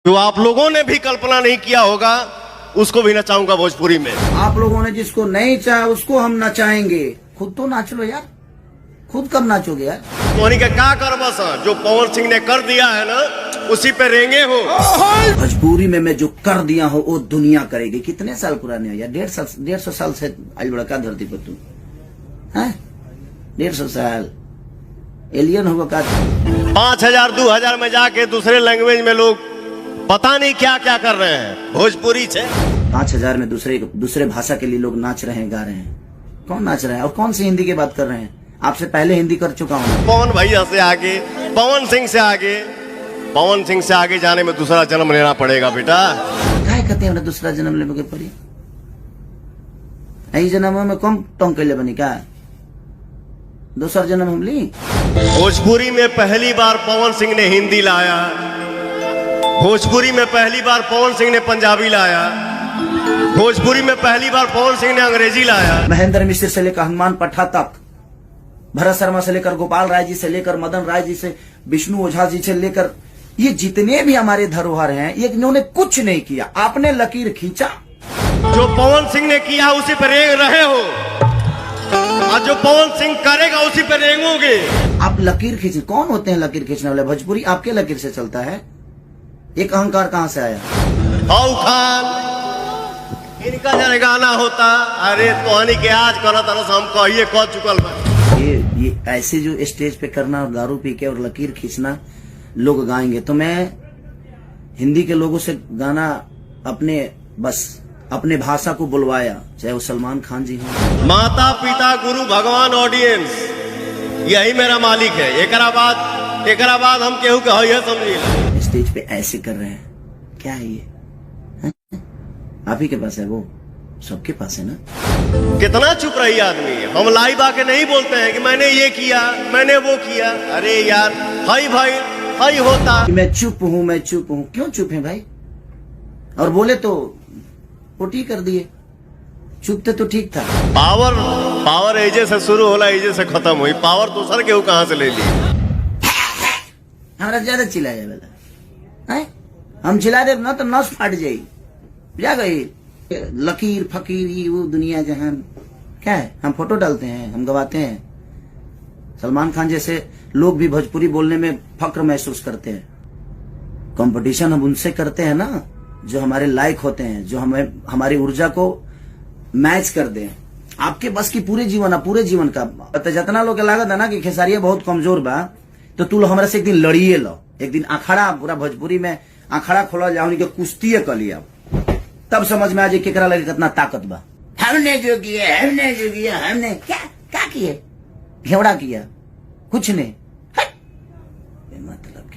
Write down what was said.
जो आप लोगों ने भी कल्पना नहीं किया होगा उसको भी नचाऊंगा भोजपुरी में। आप लोगों ने जिसको नहीं चाहा उसको हम नचाएंगे। खुद तो नाच लो यार, खुद कब नाचोगे यार? धोनी का क्या कर बस जो पवन सिंह ने कर दिया है ना उसी पे रेंगे हो। भोजपुरी में मैं जो कर दिया हो वो दुनिया करेगी। कितने साल पुराने हो यार? 150 साल से आज बड़ा का धरती पर तू है? 150 साल एलियन होगा का? 5000 2000 में जाके दूसरे लैंग्वेज में लोग पता नहीं क्या क्या कर रहे हैं भोजपुरी से। 5000 में दूसरे भाषा के लिए लोग नाच रहे हैं, गा रहे हैं। कौन नाच रहा है और कौन सी हिंदी की बात कर रहे हैं? आपसे पहले हिंदी कर चुका हूँ। पवन भैया से आगे, पवन सिंह से आगे जाने में दूसरा जन्म लेना पड़ेगा बेटा। क्या कहते हैं दूसरा जन्म लेने पड़ी? यही जन्म में कम टोंग कैले बनी क्या? दूसरा जन्म हम ली। भोजपुरी में पहली बार पवन सिंह ने हिंदी लाया, भोजपुरी में पहली बार पवन सिंह ने पंजाबी लाया, भोजपुरी में पहली बार पवन सिंह ने अंग्रेजी लाया। महेंद्र मिश्र से लेकर हनुमान पट्टा तक, भरत शर्मा से लेकर गोपाल राय जी से लेकर मदन राय जी से विष्णु ओझा जी से लेकर ये जितने भी हमारे धरोहर हैं ये इन्होंने कुछ नहीं किया। आपने लकीर खींचा। जो पवन सिंह ने किया उसी पर रेंग रहे हो और जो पवन सिंह करेगा उसी पर रेंगोगे। आप लकीर खींच, कौन होते हैं लकीर खींचने वाले? भोजपुरी आपके लकीर से चलता है। एक अहंकार कहां से आया? औ खान इनका जरा गाना होता, अरे तोहनी के आज करो तरस हम कहिए कह चुकल बा। ये ऐसे जो स्टेज पे करना और दारू पी के और लकीर खींचना लोग गाएंगे तो मैं हिंदी के लोगों से गाना अपने भाषा को बुलवाया, चाहे वो सलमान खान जी हो। माता पिता गुरु भगवान ऑडियंस यही मेरा मालिक है। एकरा बाद हम केहू के है समझिए। स्टेज पे ऐसे कर रहे हैं, क्या है ये? आप ही के पास है, वो सबके पास है ना। कितना चुप रही आदमी। हम लाइव आके नहीं बोलते हैं कि मैंने ये किया मैंने वो किया। अरे यार हाई भाई हाई होता। मैं चुप हूँ। क्यों चुप है भाई? और बोले तो पोटी कर दिए। चुप थे तो ठीक था। पावर एजे से शुरू होला एजे से खत्म हुई। पावर दूसर के कहां से ले ली? हमारा ज्यादा चिल्लाया वाला है। हम चिल्ला दे ना तो नस फाट जाई। जा गई लकीर फकीर ये वो दुनिया जहान क्या है? हम फोटो डालते हैं, हम गवाते हैं। सलमान खान जैसे लोग भी भोजपुरी बोलने में फक्र महसूस करते हैं। कंपटीशन हम उनसे करते हैं ना जो हमारे लायक होते हैं, जो हमारी ऊर्जा को मैच कर दें। आपके बस की पूरे जीवन का जितना लोग लागत है ना कि खेसारिया बहुत कमजोर बा तो तू हमारा से एक दिन लड़िए लो। एक दिन अखाड़ा पूरा भोजपुरी में अखाड़ा खोला जाओ के कुश्ती कर लिया, तब समझ में आ जाए केकरा लगे कितना ताकत बा। हमने जो किया हमने क्या किए? घेवड़ा किया कुछ नहीं। मतलब